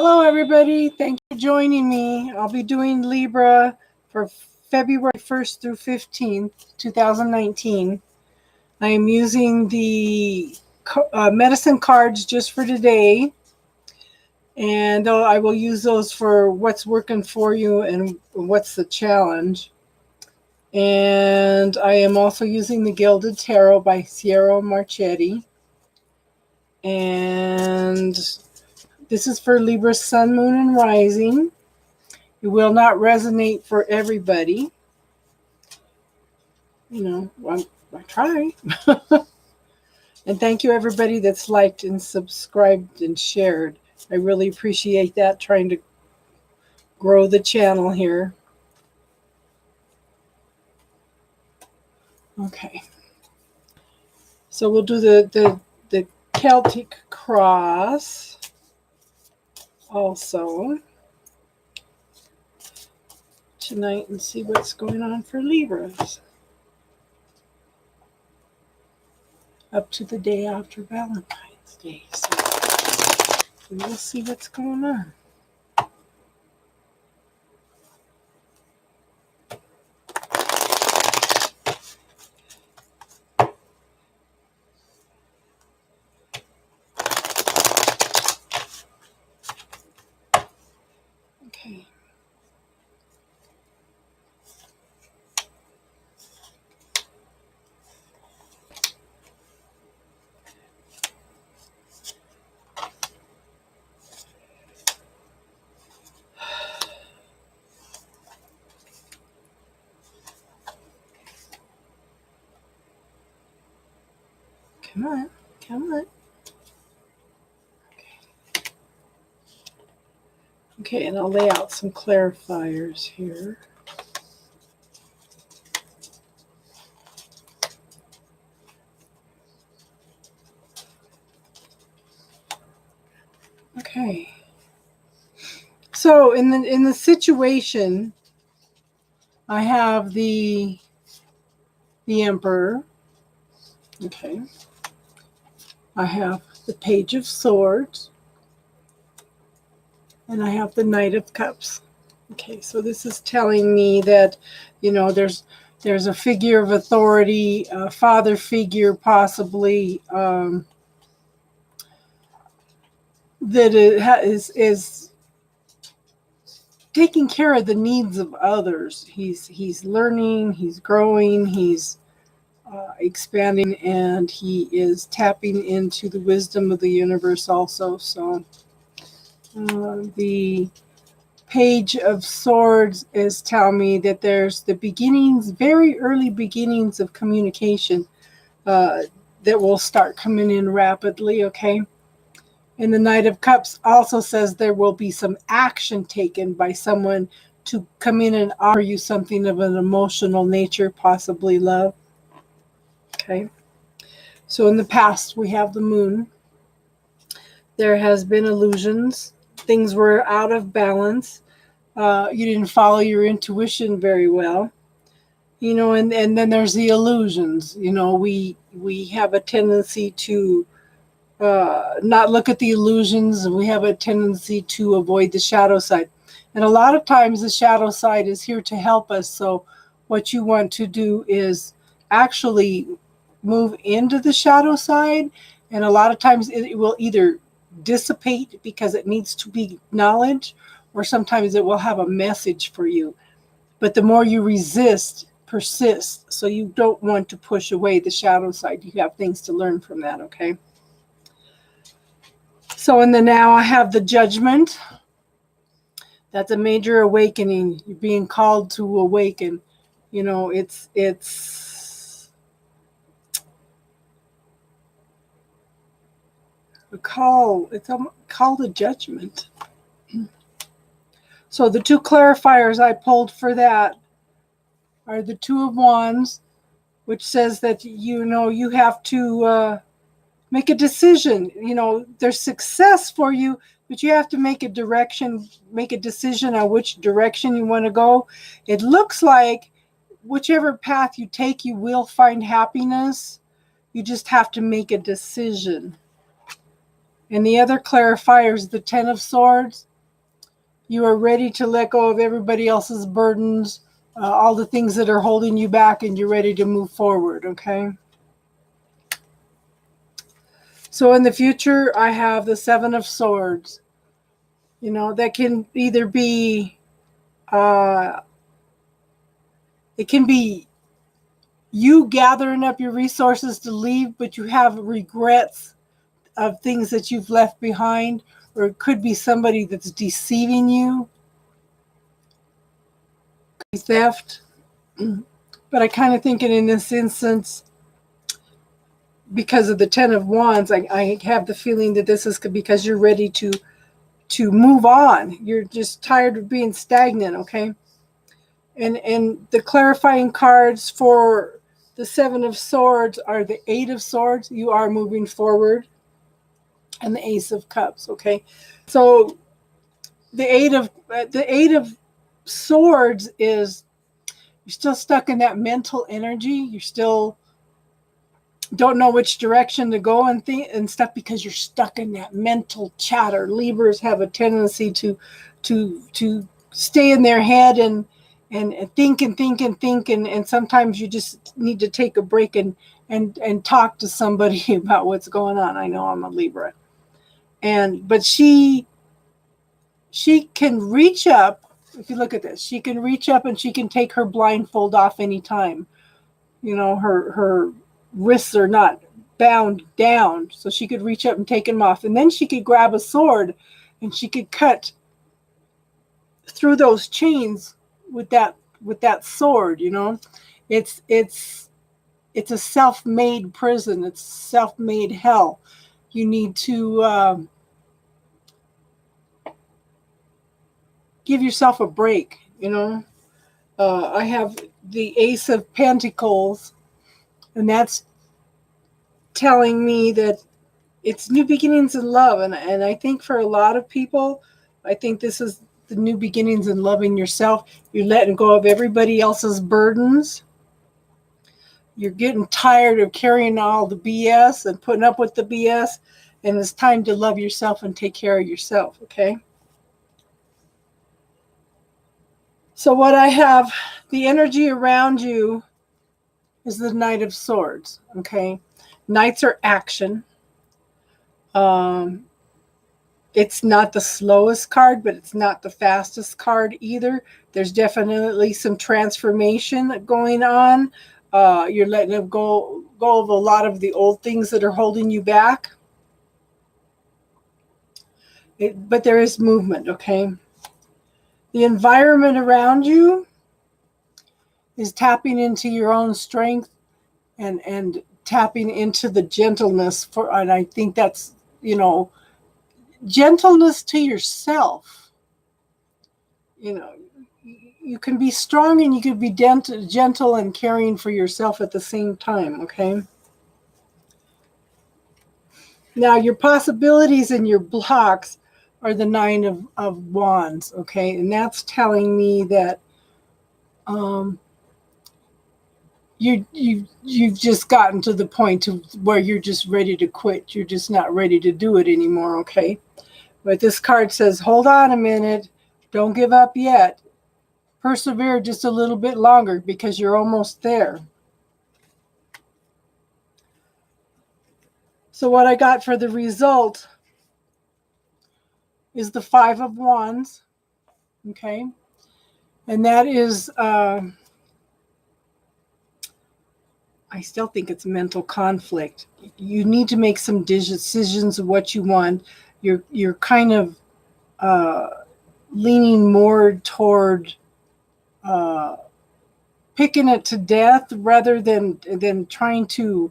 Hello, everybody. Thank you for joining me. I'll be doing Libra for February 1st through 15th, 2019. I am using the medicine cards just for today, and I will use those for what's working for you and what's the challenge. And I am also using the Gilded Tarot by Sierra Marchetti. And this is for Libra, Sun, Moon, and Rising. It will not resonate for everybody. I try. And thank you, everybody that's liked and subscribed and shared. I really appreciate that, trying to grow the channel here. Okay. So we'll do the Celtic cross also tonight and see what's going on for Libras up to the day after Valentine's Day. So we will see what's going on. Okay. Come on, come on. Okay, and I'll lay out some clarifiers here. Okay. So in the situation, I have the Emperor. Okay. I have the Page of Swords. And I have the Knight of Cups. Okay, so this is telling me that, there's a figure of authority, a father figure possibly, that is taking care of the needs of others. He's learning, he's growing, he's expanding, and he is tapping into the wisdom of the universe also. So the Page of Swords is telling me that there's the beginnings, very early beginnings of communication that will start coming in rapidly, okay? And the Knight of Cups also says there will be some action taken by someone to come in and offer you something of an emotional nature, possibly love. Okay. So in the past, we have the Moon. There has been illusions. Things were out of balance. You didn't follow your intuition very well. And then there's the illusions. We have a tendency to not look at the illusions, and we have a tendency to avoid the shadow side. And a lot of times the shadow side is here to help us. So what you want to do is actually move into the shadow side. And a lot of times it will either dissipate because it needs to be acknowledged, or sometimes it will have a message for you. But the more you resist, persist. So you don't want to push away the shadow side. You have things to learn from that, okay? So in the now, I have the Judgment. That's a major awakening. You're being called to awaken. It's a call. It's a call to judgment. So the two clarifiers I pulled for that are the Two of Wands, which says that you have to make a decision. There's success for you, but you have to make a decision on which direction you want to go. It looks like whichever path you take, you will find happiness. You just have to make a decision. And the other clarifier is the Ten of Swords. You are ready to let go of everybody else's burdens, all the things that are holding you back, and you're ready to move forward, okay? So in the future, I have the Seven of Swords. That can either be, it can be you gathering up your resources to leave, but you have regrets of things that you've left behind, or it could be somebody that's deceiving you, theft. But I kind of think in this instance, because of the Ten of Wands, I have the feeling that this is because you're ready to move on. You're just tired of being stagnant, okay? And the clarifying cards for the Seven of Swords are the Eight of Swords. You are moving forward. And the Ace of Cups, okay? So the Eight of Swords is you're still stuck in that mental energy. You're still don't know which direction to go and stuff because you're stuck in that mental chatter. Libras have a tendency to stay in their head and think and think and think, and sometimes you just need to take a break and talk to somebody about what's going on. I know I'm a Libra, but she can reach up. If you look at this, she can reach up and she can take her blindfold off anytime. Her wrists are not bound down, so she could reach up and take them off, and then she could grab a sword and she could cut through those chains with that sword. It's a self-made prison. It's self-made hell. You need to give yourself a break. I have the Ace of Pentacles, and that's telling me that it's new beginnings in love. And I think for a lot of people, I think this is the new beginnings in loving yourself. You're letting go of everybody else's burdens. You're getting tired of carrying all the BS and putting up with the BS. And it's time to love yourself and take care of yourself, okay? So what I have, the energy around you is the Knight of Swords, okay? Knights are action. It's not the slowest card, but it's not the fastest card either. There's definitely some transformation going on. You're letting go of a lot of the old things that are holding you back. But there is movement, okay? The environment around you is tapping into your own strength and tapping into the gentleness and I think that's, gentleness to yourself. You can be strong and you can be gentle and caring for yourself at the same time, okay? Now, your possibilities and your blocks are the Nine of Wands, okay? And that's telling me that you've just gotten to the point where you're just ready to quit. You're just not ready to do it anymore, okay? But this card says, hold on a minute. Don't give up yet. Persevere just a little bit longer because you're almost there. So what I got for the result is the Five of Wands, okay? And that is, I still think it's mental conflict. You need to make some decisions of what you want. You're kind of leaning more toward picking it to death rather than trying to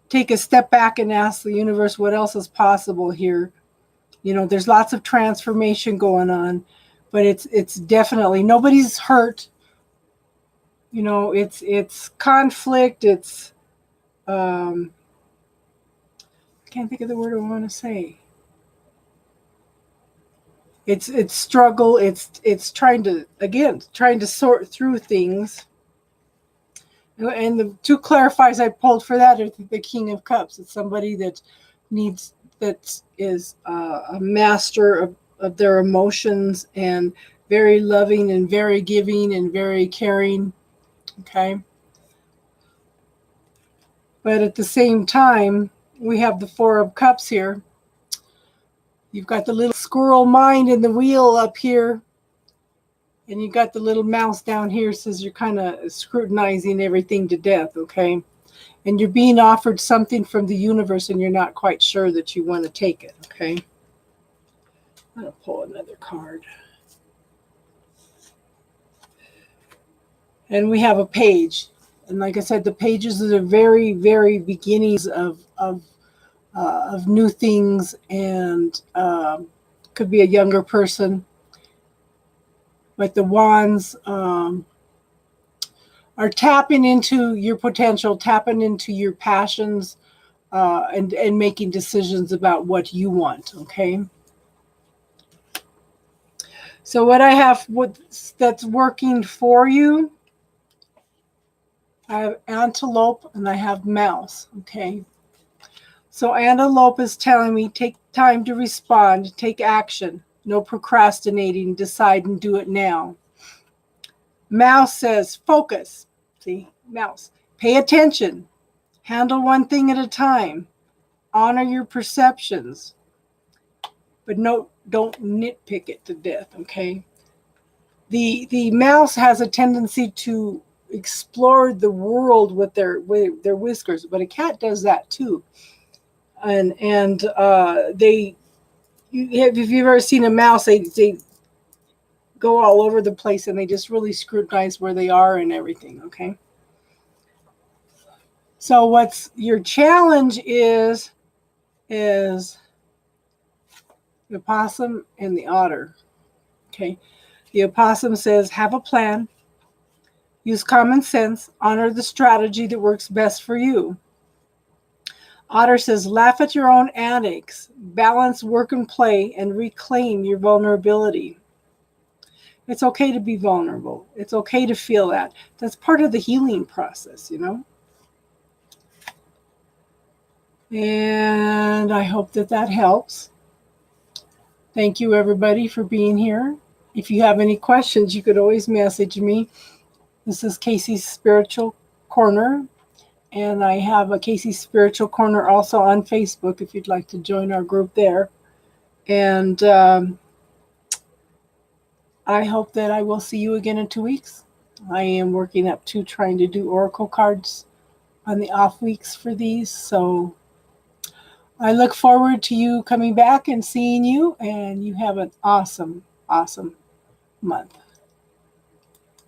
take a step back and ask the universe what else is possible here. There's lots of transformation going on, but it's definitely nobody's hurt. It's conflict. It's I can't think of the word I want to say. It's struggle. It's trying to sort through things. And the two clarifiers I pulled for that are the King of Cups. It's somebody that is a master of their emotions, and very loving and very giving and very caring. Okay. But at the same time, we have the Four of Cups here. You've got the little squirrel mind in the wheel up here. And you got the little mouse down here, says you're kind of scrutinizing everything to death, okay? And you're being offered something from the universe and you're not quite sure that you want to take it, okay? I'm going to pull another card. And we have a page. And like I said, the pages are the very, very beginnings of new things, and could be a younger person. But the wands are tapping into your potential, tapping into your passions, and making decisions about what you want, okay? So what I have that's working for you, I have antelope and I have mouse, okay? So antelope is telling me take time to respond, take action, no procrastinating, decide and do it now. Mouse says focus, see, mouse, pay attention, handle one thing at a time, honor your perceptions, but no, don't nitpick it to death, okay? The mouse has a tendency to explore the world with their whiskers, but a cat does that too. And if you've ever seen a mouse, they go all over the place and they just really scrutinize where they are and everything, okay? So what's your challenge is the opossum and the otter, okay? The opossum says, have a plan, use common sense, honor the strategy that works best for you. Otter says, laugh at your own antics, balance work and play, and reclaim your vulnerability. It's okay to be vulnerable. It's okay to feel that. That's part of the healing process, you know? And I hope that helps. Thank you, everybody, for being here. If you have any questions, you could always message me. This is Casey's Spiritual Corner, and I have a Casey's Spiritual Corner also on Facebook if you'd like to join our group there. And I hope that I will see you again in 2 weeks. I am working up to trying to do oracle cards on the off weeks for these, so I look forward to you coming back and seeing you, and you have an awesome, awesome month.